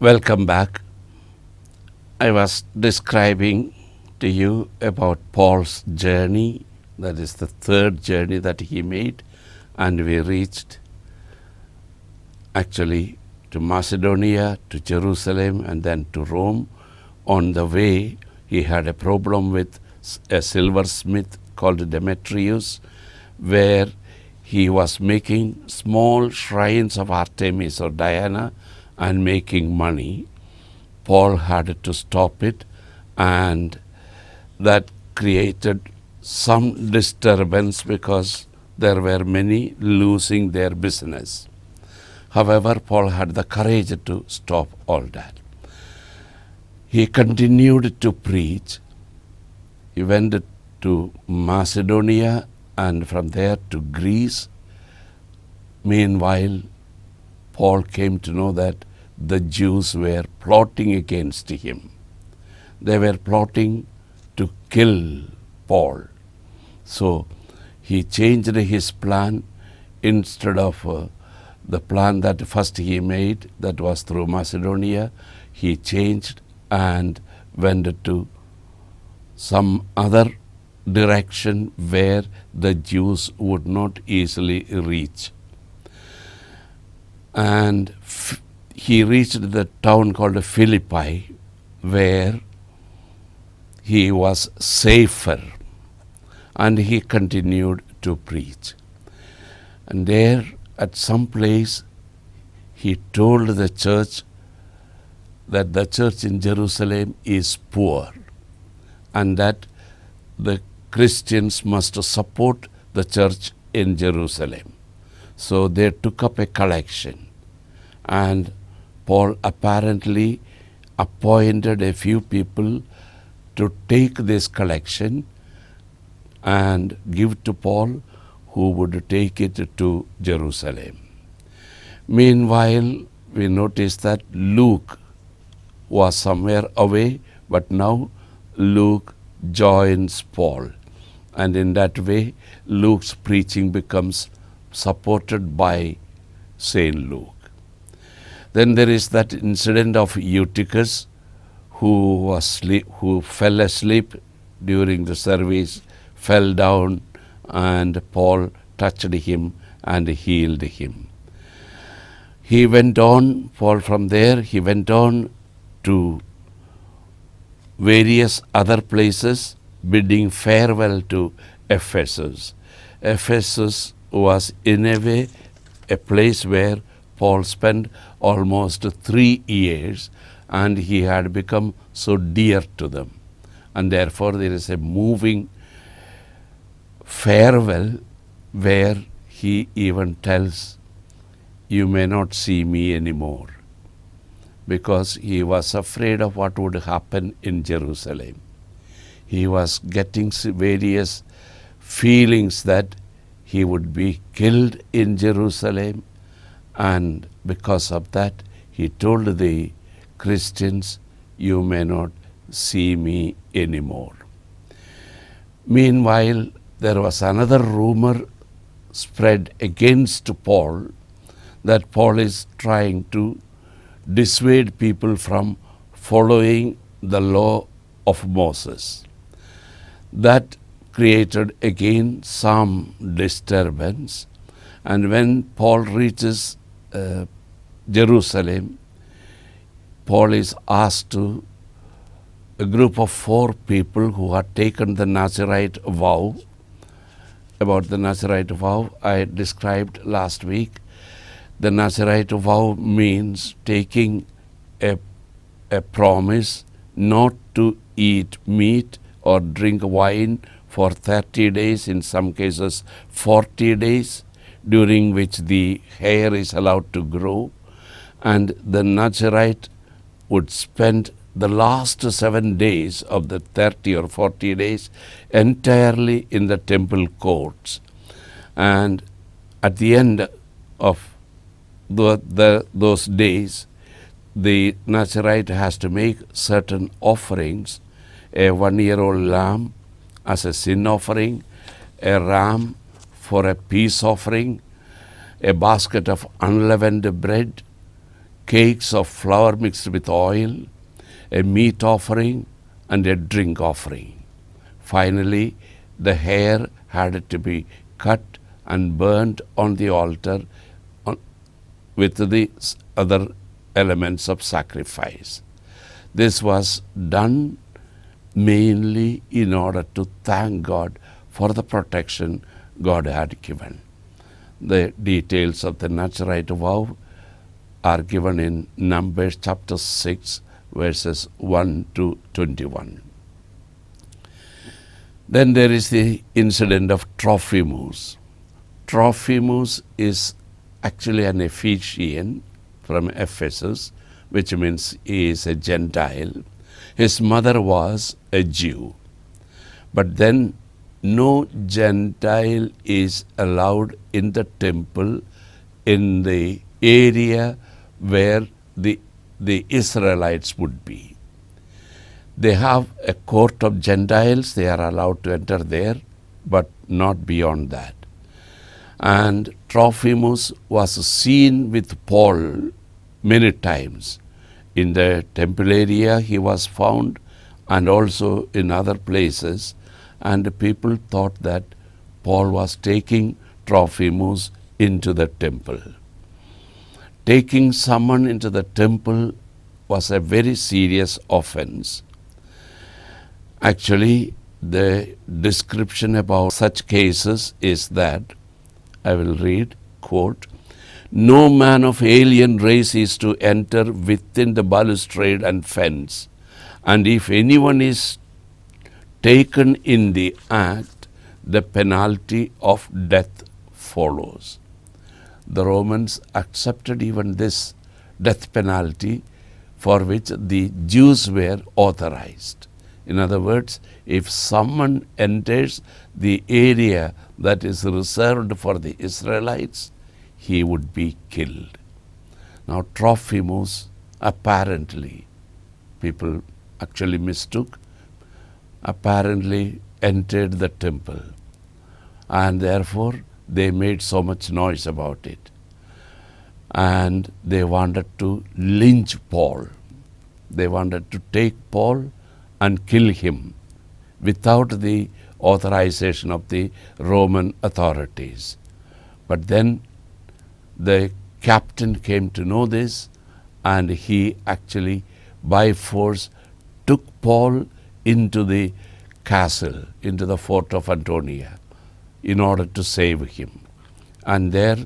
Welcome back. I was describing to you about Paul's journey. That is the third journey that he made, and we reached actually to Macedonia, to Jerusalem, and then to Rome. On the way, he had a problem with a silversmith called Demetrius, where he was making small shrines of Artemis or Diana and making money. Paul had to stop it, and that created some disturbance because there were many losing their business. However, Paul had the courage to stop all that. He continued to preach. He went to Macedonia and from there to Greece. Meanwhile, Paul came to know that the Jews were plotting against him. They were plotting to kill Paul. So he changed his plan. Instead of the plan that first he made, that was through Macedonia, he changed and went to some other direction where the Jews would not easily reach. And he reached the town called Philippi, where he was safer, and he continued to preach. And there at some place he told the church that the church in Jerusalem is poor and that the Christians must support the church in Jerusalem. So they took up a collection, and Paul apparently appointed a few people to take this collection and give to Paul, who would take it to Jerusalem. Meanwhile, we notice that Luke was somewhere away, but now Luke joins Paul. And in that way, Luke's preaching becomes supported by St. Luke. Then there is that incident of Eutychus, who fell asleep during the service, fell down, and Paul touched him and healed him. He went on, Paul from there, he went on to various other places, bidding farewell to Ephesus. Ephesus was in a way a place where Paul spent almost 3 years, and he had become so dear to them. And therefore there is a moving farewell where he even tells, "You may not see me anymore," because he was afraid of what would happen in Jerusalem. He was getting various feelings that he would be killed in Jerusalem, and because of that he told the Christians, "You may not see me anymore." Meanwhile, there was another rumor spread against Paul, that Paul is trying to dissuade people from following the law of Moses. That created again some disturbance, and when Paul reaches Jerusalem, Paul is asked to a group of 4 people who had taken the Nazirite vow. About the Nazirite vow I described last week. The Nazirite vow means taking a promise not to eat meat or drink wine for 30 days, in some cases 40 days, during which the hair is allowed to grow. And the Nazirite would spend the last 7 days of the 30 or 40 days entirely in the temple courts. And at the end of those days, the Nazirite has to make certain offerings: a 1-year-old lamb as a sin offering, a ram for a peace offering, a basket of unleavened bread, cakes of flour mixed with oil, a meat offering, and a drink offering. Finally, the hair had to be cut and burnt on the altar with the other elements of sacrifice. This was done mainly in order to thank God for the protection God had given. The details of the Nazarite vow are given in Numbers chapter 6, verses 1 to 21. Then there is the incident of Trophimus. Trophimus is actually an Ephesian from Ephesus, which means he is a Gentile. His mother was a Jew. But then no Gentile is allowed in the temple in the area where the Israelites would be. They have a court of Gentiles. They are allowed to enter there, but not beyond that. And Trophimus was seen with Paul many times. In the temple area he was found, and also in other places, and people thought that Paul was taking Trophimus into the temple. Taking someone into the temple was a very serious offense. Actually, the description about such cases is that, I will read, quote, "No man of alien race is to enter within the balustrade and fence, and if anyone is taken in the act, the penalty of death follows." The Romans accepted even this death penalty for which the Jews were authorized. In other words, if someone enters the area that is reserved for the Israelites, he would be killed. Now Trophimus apparently, people actually mistook, apparently entered the temple, and therefore they made so much noise about it. And they wanted to lynch Paul. They wanted to take Paul and kill him without the authorization of the Roman authorities. But then the captain came to know this, and he actually by force took Paul into the castle, into the fort of Antonia, in order to save him. And there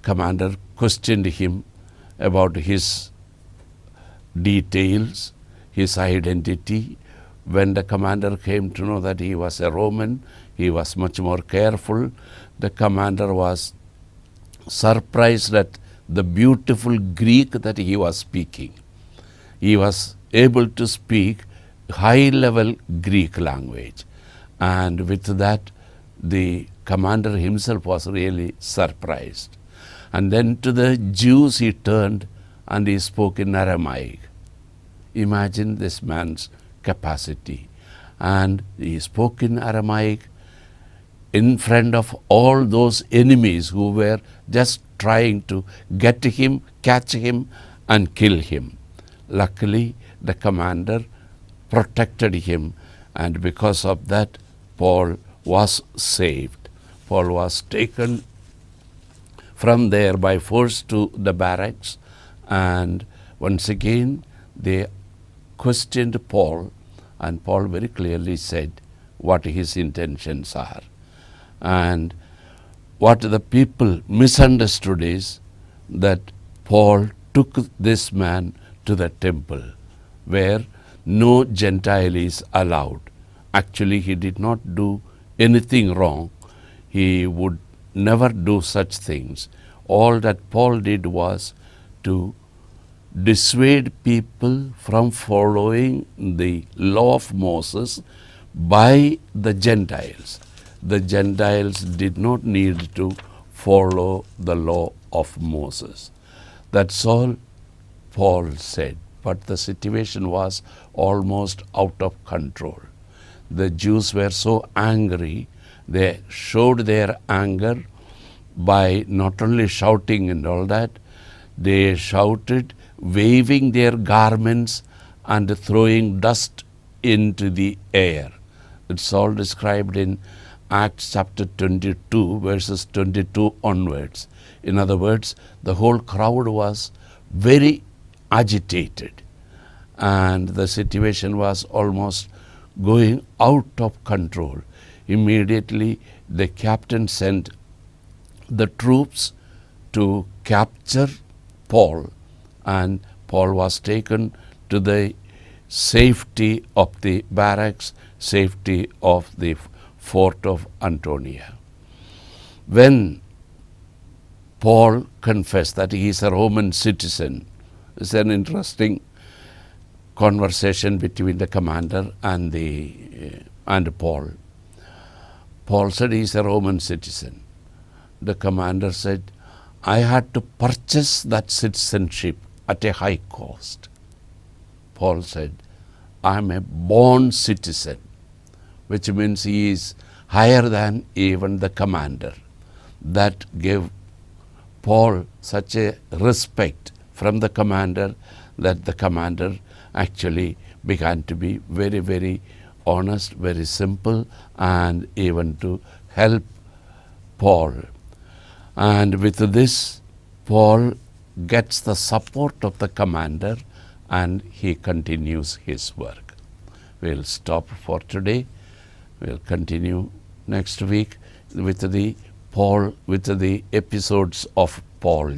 commander questioned him about his details, his identity. When the commander came to know that he was a Roman, he was much more careful. The commander was surprised at the beautiful Greek that he was speaking. He was able to speak high-level Greek language, and with that the commander himself was really surprised. And then to the Jews he turned and he spoke in Aramaic. Imagine this man's capacity. And he spoke in Aramaic in front of all those enemies who were just trying to get him, catch him, and kill him. Luckily, the commander protected him, and because of that, Paul was saved. Paul was taken from there by force to the barracks, and once again they questioned Paul, and Paul very clearly said what his intentions are. And what the people misunderstood is that Paul took this man to the temple where no Gentile is allowed. Actually, he did not do anything wrong. He would never do such things. All that Paul did was to dissuade people from following the law of Moses by the Gentiles. The Gentiles did not need to follow the law of Moses. That's all Paul said. But the situation was almost out of control. The Jews were so angry, they showed their anger by not only shouting and all that, they shouted waving their garments and throwing dust into the air. It's all described in Acts chapter 22, verses 22 onwards. In other words, the whole crowd was very agitated, and the situation was almost going out of control. Immediately, the captain sent the troops to capture Paul, and Paul was taken to the safety of the barracks, safety of the fort of Antonia. When Paul confessed that he is a Roman citizen, it's an interesting conversation between the commander and Paul. Paul said he is a Roman citizen. The commander said, I had to purchase that citizenship at a high cost. Paul said, I am a born citizen, which means he is higher than even the commander. That gave Paul such a respect from the commander that the commander actually began to be very, very honest, very simple, and even to help Paul. And with this, Paul gets the support of the commander and he continues his work. We'll stop for today. We'll continue next week with the episodes of Paul.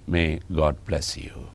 May God bless you.